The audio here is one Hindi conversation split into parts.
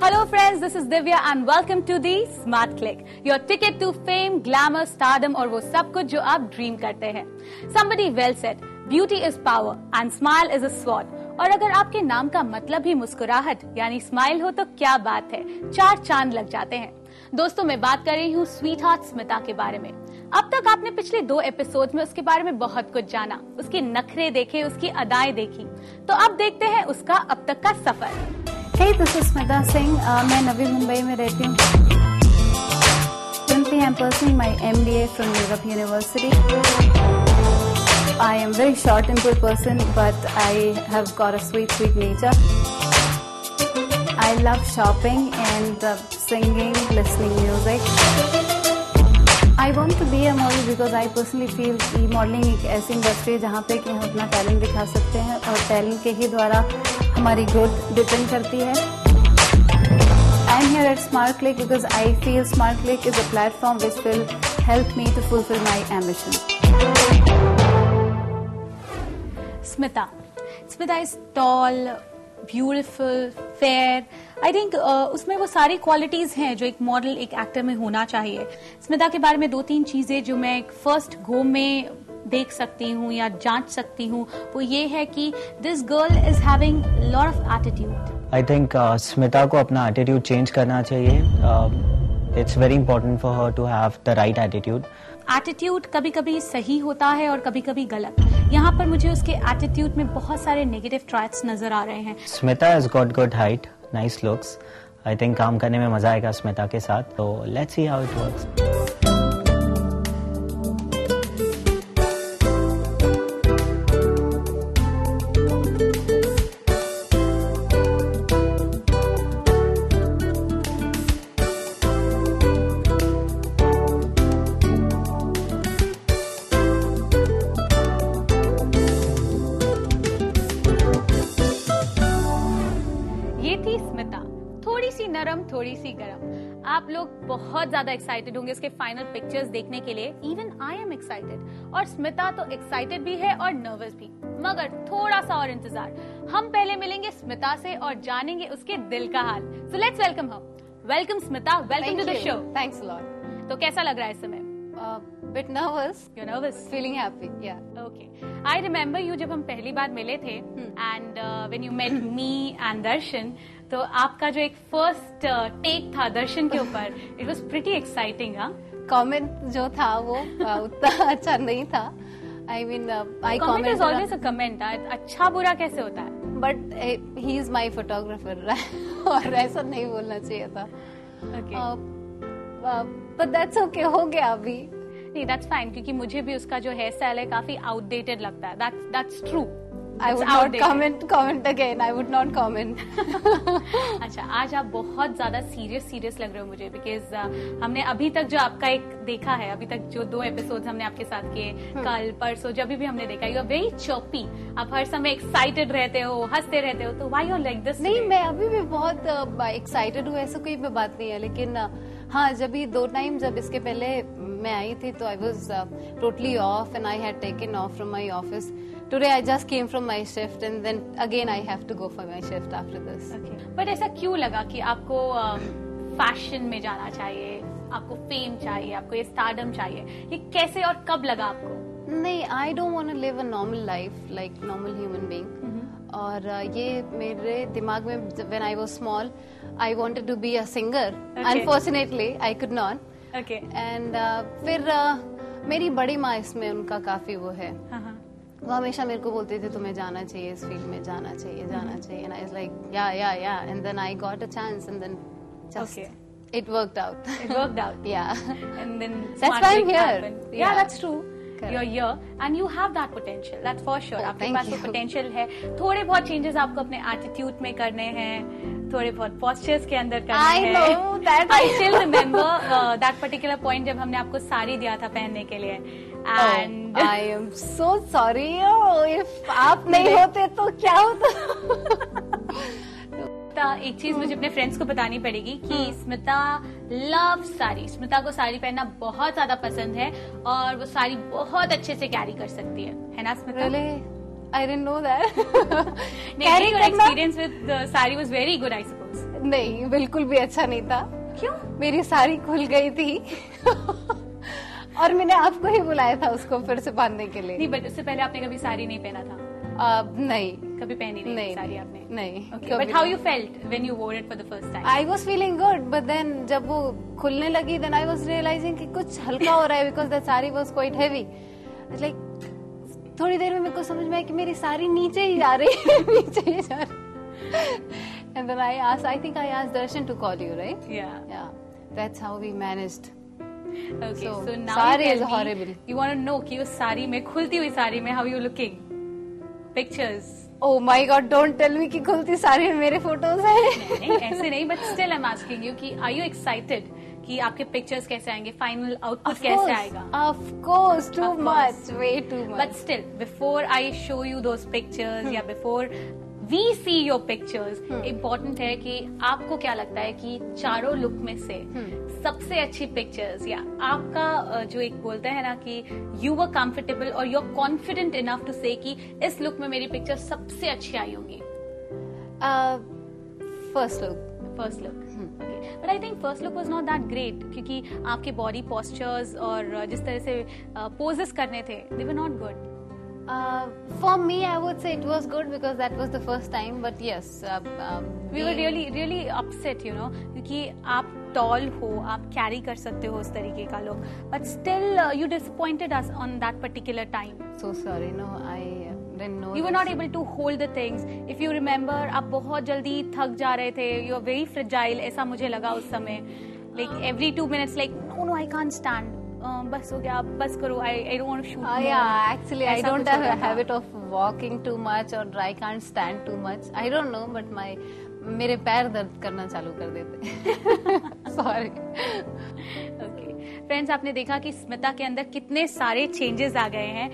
Hello friends, this is Divya and welcome to the Smart Click, your ticket to fame, glamour, stardom और वो सब कुछ जो आप ड्रीम करते हैं. Somebody well said, beauty is power and smile is a sword. और अगर आपके नाम का मतलब ही मुस्कुराहट यानी स्माइल हो तो क्या बात है, 4 चांद लग जाते हैं. दोस्तों, मैं बात कर रही हूँ स्वीट हार्ट स्मिता के बारे में. अब तक आपने पिछले 2 एपिसोड में उसके बारे में बहुत कुछ जाना, उसके नखरे देखे, उसकी अदाएं देखी. तो अब देखते हैं उसका अब तक का सफर. Hey, this is Smita Singh. मैं नवी मुंबई में रहती हूँ. Currently, I'm pursuing my MBA from Europe University. I am very short-tempered person, but I have got a sweet nature. I love shopping and singing, listening music. I want to be a model because I personally feel कि मॉडलिंग एक ऐसी इंडस्ट्री है जहाँ पे कि हम अपना टैलेंट दिखा सकते हैं और टैलेंट के ही द्वारा हमारी ग्रोथ डिपेंड करती है. I am here at Smart Click because I feel Smart Click is a platform which will help me to fulfill my ambition. Smita is tall, beautiful, fair. I think उसमें वो सारी क्वालिटीज हैं जो एक मॉडल, एक एक्टर में होना चाहिए. स्मिता के बारे में 2-3 चीजें जो मैं एक फर्स्ट गो में देख सकती हूँ या जांच सकती हूँ, वो ये है कि this girl is having lot of attitude. I think Smita को अपना एटीट्यूड चेंज करना चाहिए. It's very important for her to have the right attitude. Attitude कभी कभी सही होता है और कभी कभी गलत. यहाँ पर मुझे उसके एटीट्यूड में बहुत सारे नेगेटिव ट्राइट्स नजर आ रहे हैं. Smita has got good height, nice looks. I think काम करने में मजा आएगा स्मिता के साथ. तो let's see how it works. थोड़ी सी नरम, थोड़ी सी गरम. आप लोग बहुत ज्यादा एक्साइटेड होंगे उसके फाइनल पिक्चर्स देखने के लिए. Even I am excited. और स्मिता तो एक्साइटेड भी है और नर्वस भी. मगर थोड़ा सा और इंतजार. हम पहले मिलेंगे स्मिता से और जानेंगे उसके दिल का हाल. So let's welcome her. Welcome Smita, welcome to the show. Thanks a lot. तो कैसा लग रहा है इस समय? Bit nervous. You're nervous? Feeling happy. Yeah. Okay. I remember you जब हम पहली बार मिले थे and when you met me and दर्शन, तो आपका जो एक फर्स्ट टेक था दर्शन के ऊपर, it was pretty exciting, हाँ? Comment जो था वो उतना अच्छा नहीं था. I mean, I comment is always a comment. अच्छा बुरा कैसे होता है? But he is my photographer. और ऐसा नहीं बोलना चाहिए था. Okay. But that's okay. हो गया अभी. नहीं, that's fine, क्योंकि मुझे भी उसका जो हेयर स्टाइल है काफी आउटडेटेड लगता है. That's true. I would not comment again. I would not comment. अच्छा, आज आप बहुत ज्यादा सीरियस लग रहे हो मुझे, बिकॉज हमने अभी तक जो आपका एक देखा है, अभी तक जो 2 एपिसोड्स हमने आपके साथ किए, कल परसों जब भी हमने देखा, यू आर वेरी चॉपी. आप हर समय एक्साइटेड रहते हो, हंसते रहते हो. तो why you are like this? नहीं, मैं अभी भी बहुत एक्साइटेड हूँ, ऐसा कोई बात नहीं है. लेकिन हाँ, जब भी 2 टाइम जब इसके पहले मैं आई थी तो I was totally off and I had taken of from my office. Today I just came from my shift and then again I have to go for my shift after this. Okay. But ऐसा क्यों लगा कि आपको फैशन में जाना चाहिए, आपको फेम चाहिए, आपको ये स्टारडम चाहिए? ये कैसे और कब लगा आपको? नहीं, I don't want to live a normal life like normal human being. और ये मेरे दिमाग में when I was small, I wanted to be a singer. Okay. Unfortunately, I could not. Okay. And फिर मेरी बड़ी माँ इसमें उनका काफी वो है. वो हमेशा मेरे को बोलते थे तुम्हें जाना चाहिए, इस फील्ड में जाना चाहिए. And I was like, yeah. And then I got a chance and then just it worked out. It worked out. Yeah. And then that's why I'm here. Yeah, that's true. Correct. You're here and you have that potential. That's for sure. आपके पास वो potential है. थोड़े बहुत changes आपको अपने attitude में करने हैं, थोड़े बहुत postures के अंदर करने हैं. I know that. I still remember that particular point जब हमने आपको साड़ी दिया था पहनने के लिए. And I am so sorry. If आप नहीं होते तो क्या होता? एक चीज मुझे अपने फ्रेंड्स को बतानी पड़ेगी कि स्मिता लव साड़ी. स्मिता को साड़ी पहनना बहुत ज्यादा पसंद है और वो साड़ी बहुत अच्छे से कैरी कर सकती है ना Smita? Really? I didn't know that. Your experience with the sari was very good, I suppose. नहीं, बिल्कुल भी अच्छा नहीं था। क्यों? मेरी साड़ी खुल गई थी और मैंने आपको ही बुलाया था उसको फिर से बांधने के लिए। नहीं, बट उससे पहले आपने कभी साड़ी नहीं पहना था? नहीं, कभी पहनी नहीं साड़ी आपने? नहीं। Okay, but how you felt when you wore it for the first time? I was feeling good, but then जब वो खुलने लगी, then I was realizing कि कुछ हल्का हो रहा है because that saree was quite heavy. Like थोड़ी देर में मेरे को समझ में आया कि मेरी साड़ी नीचे ही जा रही है, नीचे ही जा रही है। And then I think I asked Darshan to call you, right? Yeah. That's how we managed. Okay, so now saree you is tell me, horrible. You want to know कि उस साड़ी में, खुलती हुई साड़ी में, how you looking? Pictures. Oh my God! Don't tell me कि खुलती साड़ी में मेरे फोटोज हैं। नहीं, ऐसे नहीं, but still I'm asking you कि are you excited कि आपके pictures कैसे आएंगे, final output कैसे आएगा? Of course, too much, way too much. But still, before I show you those pictures या before we see your pictures, important है कि आपको क्या लगता है कि चारों लुक में से सबसे अच्छी पिक्चर्स या आपका जो एक बोलते हैं ना कि you were comfortable और you're confident enough to say कि इस लुक में मेरी पिक्चर सबसे अच्छी आई होंगी? First look. Okay. But I think first look was not that great क्योंकि आपके body postures और जिस तरह से poses करने थे, they were not good. For me, I would say it was good because that was the first time. But yes, we were really upset, you know, क्योंकि आप tall हो, आप carry कर सकते हो उस तरीके का look, but still you disappointed us on that particular time. So sorry, no, I didn't know. You were not able to hold the things. If you remember, आप बहुत जल्दी थक जा रहे थे. You are very fragile. ऐसा मुझे लगा उस समय. Like every 2 minutes, like no, I can't stand. बस हो गया, बस करो. I don't want to shoot more. Yeah, actually, I don't have a habit of walking too much or I can't stand too much. I don't know, but मेरे पैर दर्द करना चालू कर देते. Sorry. Okay. Friends, आपने देखा कि स्मिता के अंदर कितने सारे changes आ गए हैं.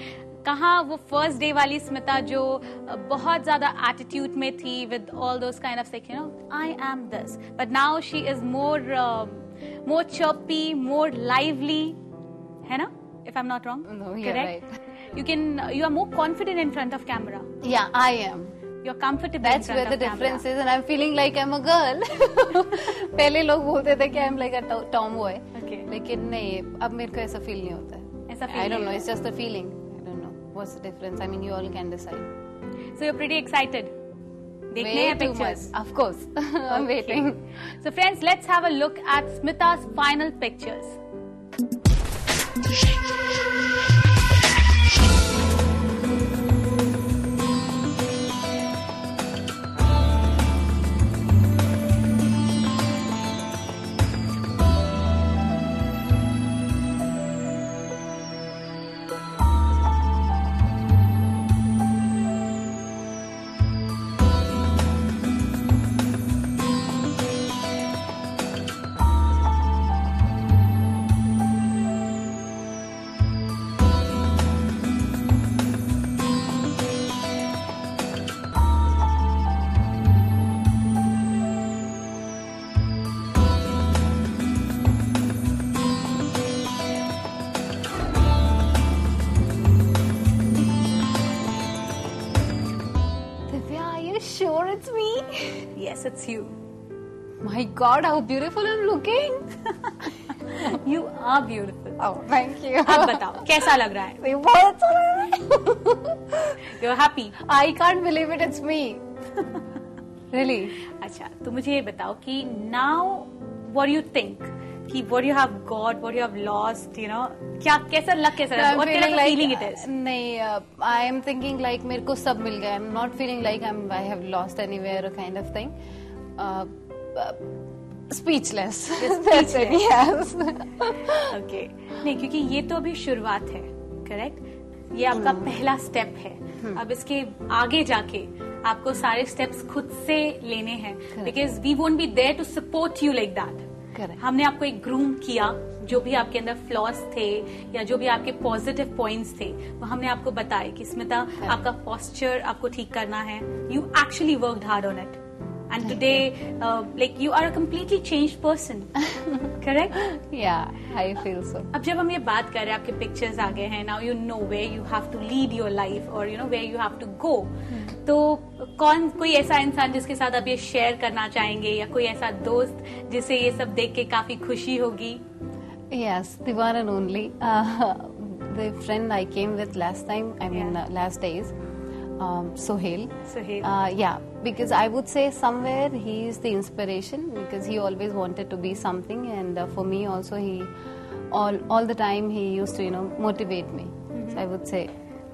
कहाँ वो फर्स्ट डे वाली स्मिता जो बहुत ज्यादा एटीट्यूड में थी with all those kind of like, you know, I am this. But now she is more chirpy, more lively. है ना? If I'm not wrong. No, you're correct? right. You are more confident in front of camera. Yeah, I am. You're comfortable That's in front where the of camera. difference is, and I'm feeling like I'm a girl. पहले लोग बोलते थे कि I'm like a tomboy. Okay. लेकिन नहीं, अब मेरे को ऐसा फील नहीं होता है. ऐसा feel I don't नहीं know. It's just a feeling. I don't know. What's the difference? I mean, you all can decide. So you're pretty excited. देखने हैं Way too pictures. much. Of course. I'm Okay. waiting. So friends, let's have a look at Smita's final pictures. Sure, it's me. Yes, it's you. My God, how beautiful I'm looking. You are beautiful. Oh, thank you. अब बताओ कैसा लग रहा है? ये बहुत अच्छा लग रहा है. You're happy? I can't believe it. It's me. Really? अच्छा, तो मुझे ये बताओ कि now what do you think? कि what you have got, what you have lost, you know, क्या कैसा लग कैसा लग? What kind of a feeling it is? नहीं, I am thinking like मेरे को सब मिल गया. I'm not feeling like I have lost anywhere kind of thing. Speechless. That's it. Yes. Okay. नहीं, क्योंकि ये तो अभी शुरुआत है, correct? ये आपका पहला स्टेप है. अब इसके आगे जाके आपको सारे स्टेप्स खुद से लेने हैं. Because we won't be there to support you like that. हमने आपको एक ग्रूम किया, जो भी आपके अंदर फ्लॉस थे या जो भी आपके पॉजिटिव पॉइंट्स थे वो हमने आपको बताए कि स्मिता आपका पोस्चर आपको ठीक करना है. You actually worked hard on it. and today like you are a completely changed person. Correct? Yeah, I feel so. अब जब हम ये बात कर रहे हैं, आपके पिक्चर्स आ गए हैं, now you know where you have to lead your life or you know where you have to go. तो कोई ऐसा इंसान जिसके साथ आप ये शेयर करना चाहेंगे, या कोई ऐसा दोस्त जिसे ये सब देख के काफी खुशी होगी? Yes, the one and only. The friend I came with last time, I mean last days, Sohail. Yeah, because I would say somewhere he is the inspiration, because he always wanted to be something, and for me also he all the time he used to motivate me. So I would say.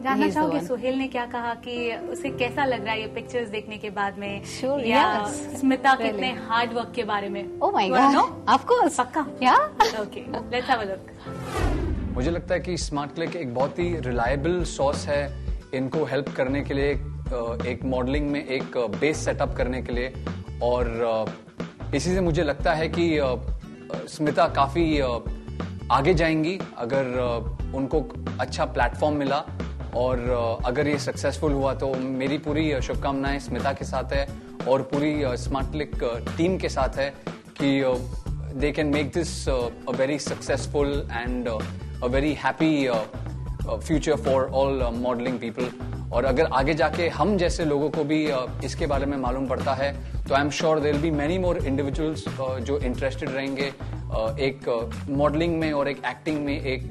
जानना चाहोगे सोहेल ने क्या कहा, कि उसे कैसा लग रहा है ये पिक्चर्स देखने के बाद में? Sure, या yes, स्मिता के इतने हार्ड वर्क के बारे में? Oh my God, of course. पक्का? Yeah. Okay, let's have a look. मुझे लगता है कि स्मार्ट क्लिक एक बहुत ही रिलायबल सोर्स है इनको हेल्प करने के लिए, एक मॉडलिंग में एक बेस सेटअप करने के लिए, और इसी से मुझे लगता है कि स्मिता काफी आगे जाएंगी अगर उनको अच्छा प्लेटफॉर्म मिला, और अगर ये सक्सेसफुल हुआ तो मेरी पूरी शुभकामनाएं स्मिता के साथ है और पूरी स्मार्ट क्लिक टीम के साथ है कि they can make this a very successful and a very happy future for all modelling people. और अगर आगे जाके हम जैसे लोगों को भी इसके बारे में मालूम पड़ता है तो I am sure there will be many more individuals जो इंटरेस्टेड रहेंगे एक मॉडलिंग में और एक एक्टिंग में एक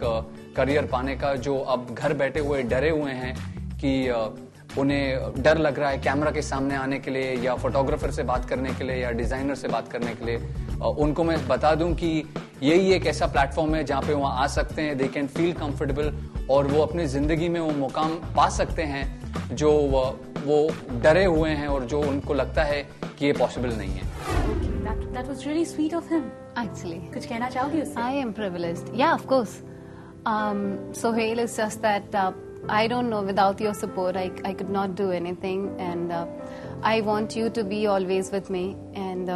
करियर पाने का, जो अब घर बैठे हुए डरे हुए हैं कि उन्हें डर लग रहा है कैमरा के सामने आने के लिए या फोटोग्राफर से बात करने के लिए या डिजाइनर से बात करने के लिए। उनको मैं बता दूं कि यही एक ऐसा प्लेटफॉर्म है जहां पे वो आ सकते हैं, दे कैन फील कंफर्टेबल, और वो अपनी जिंदगी में वो मुकाम पा सकते हैं जो वो डरे हुए हैं और जो उनको लगता है कि ये पॉसिबल नहीं है। That was really sweet of him. Actually, कुछ कहना चाहोगे उससे? I am privileged. Yeah, of course. Sohail is just that I don't know, without your support I could not do anything, and I want you to be always with me, and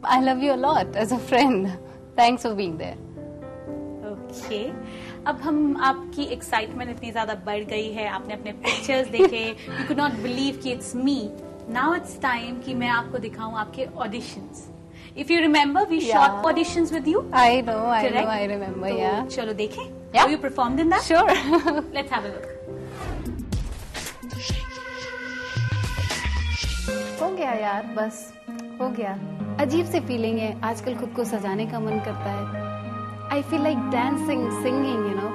I love you a lot as a friend. Thanks for being there. Okay. अब हम आपकी एक्साइटमेंट इतनी ज्यादा बढ़ गई है, आपने अपने पिक्चर्स देखे, you could not believe कि it's me. Now it's time कि मैं आपको दिखाऊं आपके auditions. If you remember, we shot auditions with you. I know, I remember. तो yeah. चलो देखें. Yeah. Have you performed in that? Sure. Let's have a look. हो गया यार, बस हो गया. अजीब सी फीलिंग है, आजकल खुद को सजाने का मन करता है. I feel like dancing, singing, you know.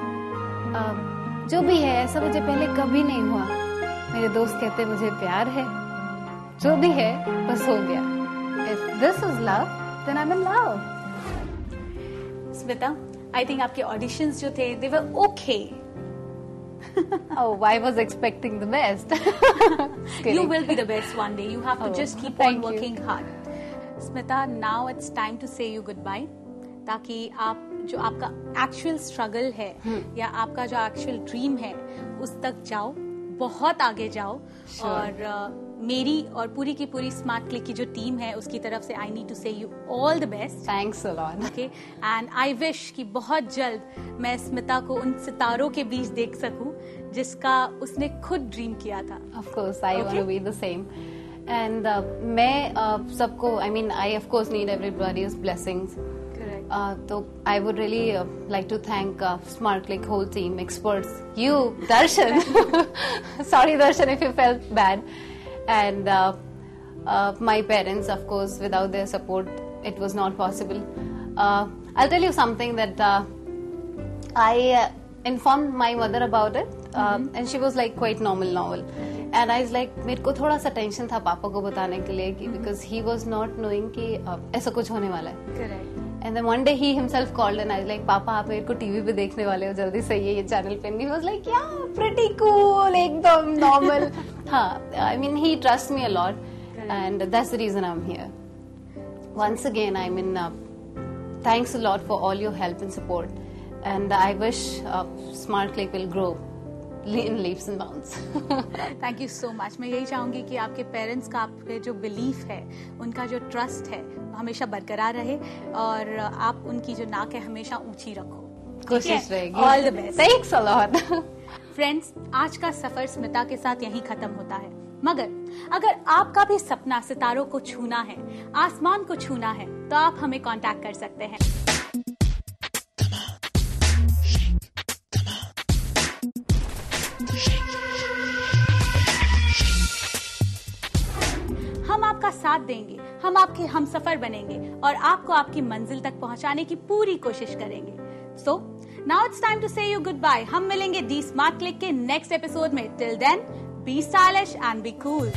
जो भी है ऐसा मुझे पहले कभी नहीं हुआ. मेरे दोस्त कहते मुझे प्यार है, जो भी है बस हो गया. If this is love, then I'm in love. Smita, I think आपके auditions जो थे, they were okay. Oh, I was expecting the best. You will be the best one day. You have to just keep on working hard. Smita, now it's time to say you goodbye. ताकि आप जो आपका एक्चुअल स्ट्रगल है या आपका जो एक्चुअल ड्रीम है उस तक जाओ, बहुत आगे जाओ. और मेरी और पूरी की पूरी स्मार्ट क्लिक की जो टीम है उसकी तरफ से I need to say you all the best. Thanks a lot. Okay, and I wish कि बहुत जल्द मैं स्मिता को उन सितारों के बीच देख सकूं जिसका उसने खुद ड्रीम किया था. Of course I want to be the same. And मैं सबको, I mean I of course need everybody's blessings. So I would really like to thank Smart Click whole team, experts, you, Darshan. Sorry, Darshan, if you felt bad. And my parents, of course, without their support, it was not possible. I'll tell you something that I informed my mother about it, and she was like quite normal. And I was like, मेरे को थोड़ा सा टेंशन था पापा को बताने के लिए कि because he was not knowing कि ऐसा कुछ होने वाला है. Correct. And then one day he himself called and I was like, पापा आप मेरे को टीवी पे देखने वाले हो, जल्दी से ये चैनल पे. He was like, yeah, pretty cool, एकदम normal. हाँ, I mean he trusts me a lot, and that's the reason I'm here. Once again, I mean, thanks a lot for all your help and support, and I wish Smart Click will grow in leaps and bounds. Thank you so much. मैं यही चाहूंगी कि आपके पेरेंट्स का आप पे जो बिलीफ है, उनका जो ट्रस्ट है, हमेशा बरकरार रहे और आप उनकी जो नाक है हमेशा ऊंची रखो. कोशिश रहेगी. All the best. Thanks a lot. Friends, आज का सफर स्मिता के साथ यहीं खत्म होता है, मगर अगर आपका भी सपना सितारों को छूना है, आसमान को छूना है, तो आप हमें कांटेक्ट कर सकते हैं। हम आपका साथ देंगे, हम आपके हमसफर बनेंगे और आपको आपकी मंजिल तक पहुंचाने की पूरी कोशिश करेंगे। So now it's time to say you goodbye. हम मिलेंगे दी स्मार्ट क्लिक के नेक्स्ट एपिसोड में। Till then, be stylish and be cool.